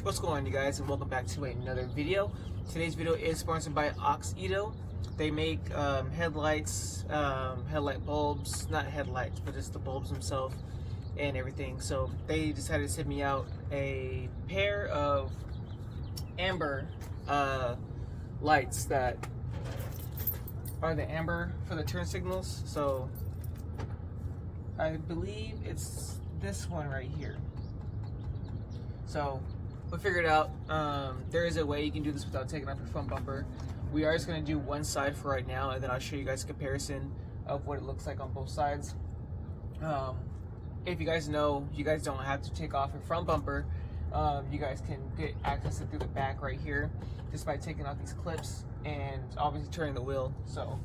What's going on, you guys, and welcome back to another video. Today's video is sponsored by Auxito. They make headlights, headlight bulbs, not headlights, but just the bulbs themselves and everything. So they decided to send me out a pair of amber lights that are the amber for the turn signals. So I believe it's this one right here. So we figured out there is a way you can do this without taking off your front bumper. We are just going to do one side for right now, and then I'll show you guys a comparison of what it looks like on both sides. If you guys know, you guys don't have to take off your front bumper. You guys can get access to through the back right here just by taking off these clips and obviously turning the wheel. So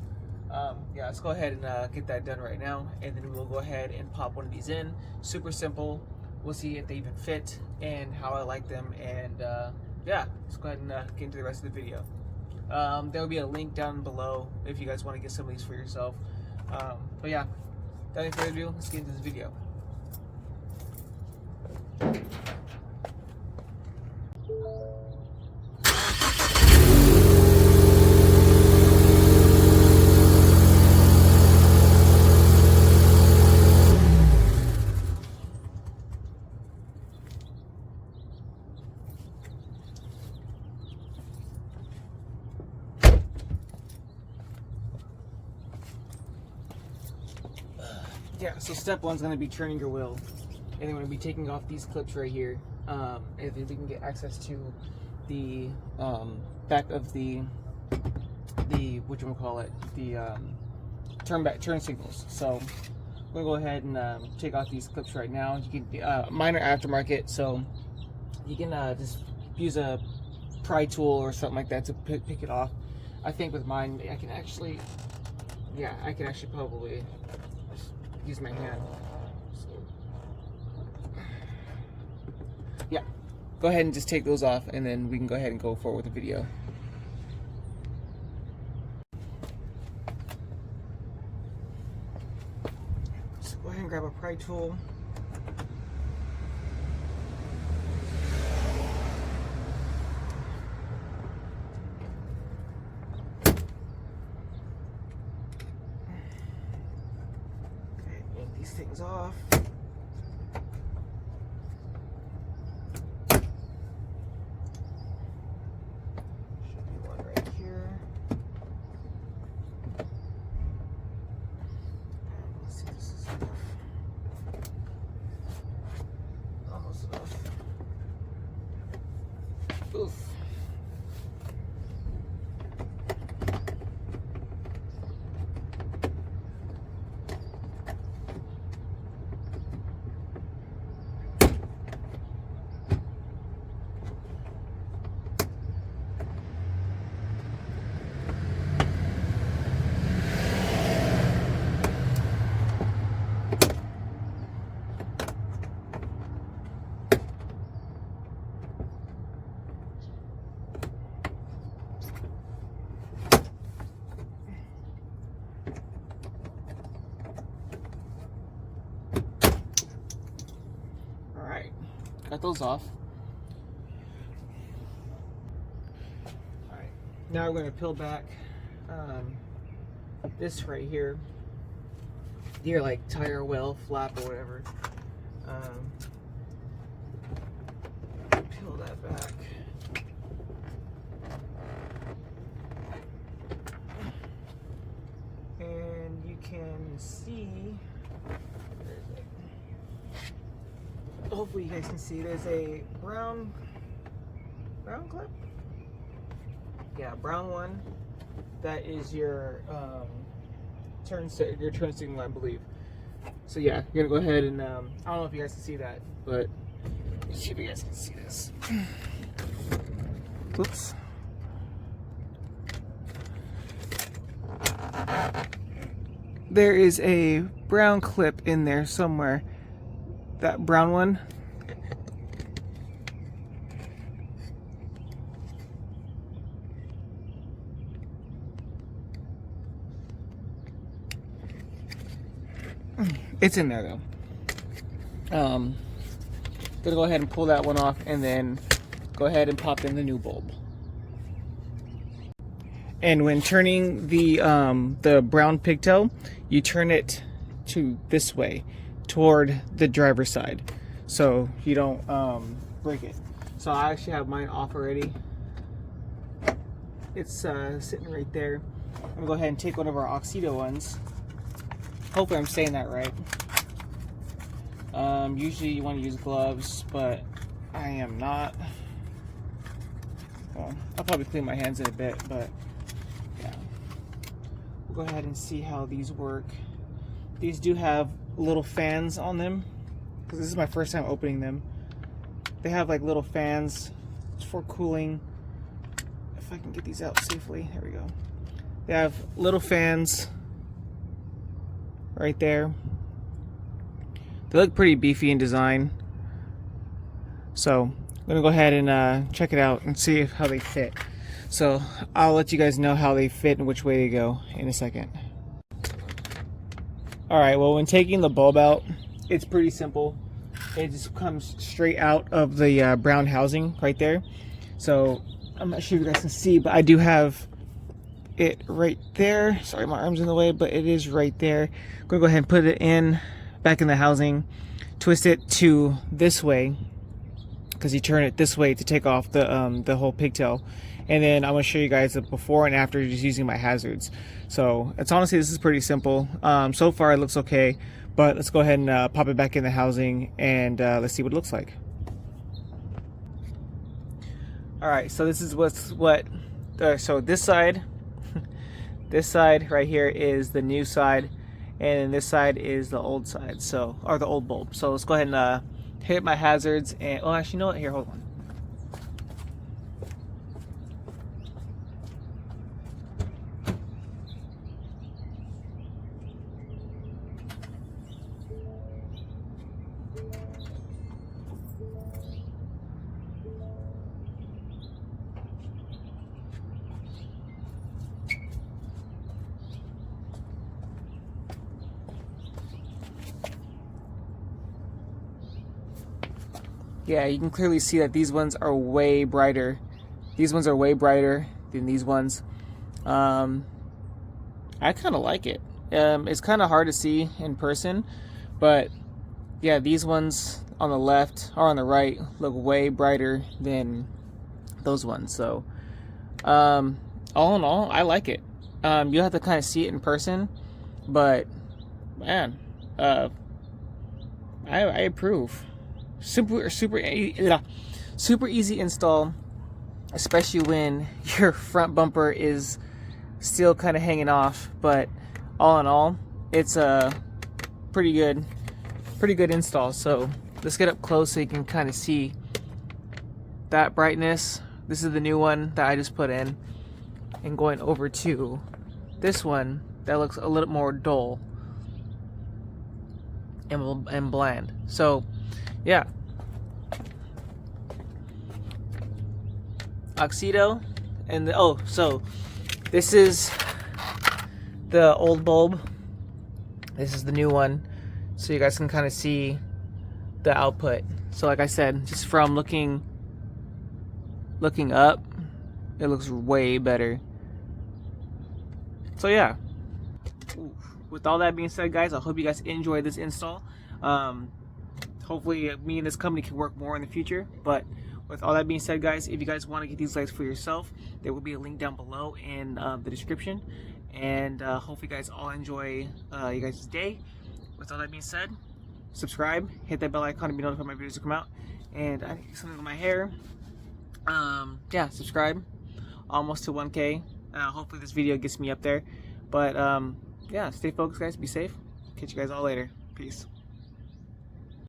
yeah, let's go ahead and get that done right now, and then we'll go ahead and pop one of these in. Super simple. We'll see if they even fit and how I like them, and yeah, let's go ahead and get into the rest of the video. There will be a link down below if you guys want to get some of these for yourself. But yeah, without any further ado, let's get into this video. Yeah, so step one's going to be turning your wheel, and then we're going to be taking off these clips right here, and then we can get access to the back of the whatchamacallit, the turn signals. So we're going to go ahead and take off these clips right now. You can mine are aftermarket, so you can just use a pry tool or something like that to pick it off. I think with mine, I can actually probably use my hand. So, yeah, go ahead and just take those off, and then we can go ahead and go forward with the video. So go ahead and grab a pry tool. These things off. Should be one right here. Let's see if this is enough. Almost enough. Oof. Got those off. Alright, now we're going to peel back this right here. Your like tire well flap or whatever. Peel that back. And you can see, hopefully you guys can see, there's a brown clip. Yeah, brown one. That is your turn signal, I believe. So yeah, you're gonna go ahead and I don't know if you guys can see that, but let's see if you guys can see this. Oops. There is a brown clip in there somewhere. That brown one. It's in there though. Gonna go ahead and pull that one off, and then go ahead and pop in the new bulb. And when turning the brown pigtail, you turn it to this way, toward the driver's side, so you don't break it. So I actually have mine off already. It's sitting right there. I'm gonna go ahead and take one of our Auxito ones. Hopefully I'm saying that right. Usually you want to use gloves, but I am not. Well, I'll probably clean my hands in a bit, but yeah. We'll go ahead and see how these work. These do have little fans on them, because this is my first time opening them. They have like little fans for cooling. If I can get these out safely, there we go. They have little fans right there. They look pretty beefy in design. So I'm gonna go ahead and check it out and see how they fit. So I'll let you guys know how they fit and which way they go in a second. Alright, well, when taking the bulb out, it's pretty simple. It just comes straight out of the brown housing right there. So I'm not sure if you guys can see, but I do have it right there. Sorry, my arm's in the way, but it is right there. I'm gonna go ahead and put it in back in the housing, twist it to this way, because you turn it this way to take off the whole pigtail. And then I'm gonna show you guys the before and after just using my hazards. So it's honestly, this is pretty simple. So far it looks okay, but let's go ahead and pop it back in the housing and let's see what it looks like. All right, so this is so this side, this side right here is the new side, and this side is the old side, so, or the old bulb. So let's go ahead and hit my hazards, and oh, actually, you know what? Here, hold on. Yeah, you can clearly see that these ones are way brighter. These ones are way brighter than these ones. I kind of like it. It's kind of hard to see in person, but yeah, these ones on the left or on the right look way brighter than those ones. So all in all, I like it. You have to kind of see it in person, but man, I approve. Super easy install, especially when your front bumper is still kind of hanging off. But all in all, it's a pretty good install. So let's get up close so you can kind of see that brightness. This is the new one that I just put in, and going over to this one that looks a little more dull and bland. So yeah, Auxito, and so this is the old bulb. This is the new one, so you guys can kind of see the output. So like I said, just from looking up, it looks way better. So yeah, with all that being said, guys, I hope you guys enjoyed this install. Hopefully me and this company can work more in the future. But with all that being said, guys, if you guys want to get these lights for yourself, there will be a link down below in the description. And hopefully you guys all enjoy you guys' day. With all that being said, subscribe, hit that bell icon to be notified when my videos come out. And I think something with my hair. Yeah, subscribe. Almost to 1K. Hopefully this video gets me up there. But yeah, stay focused, guys. Be safe. Catch you guys all later. Peace.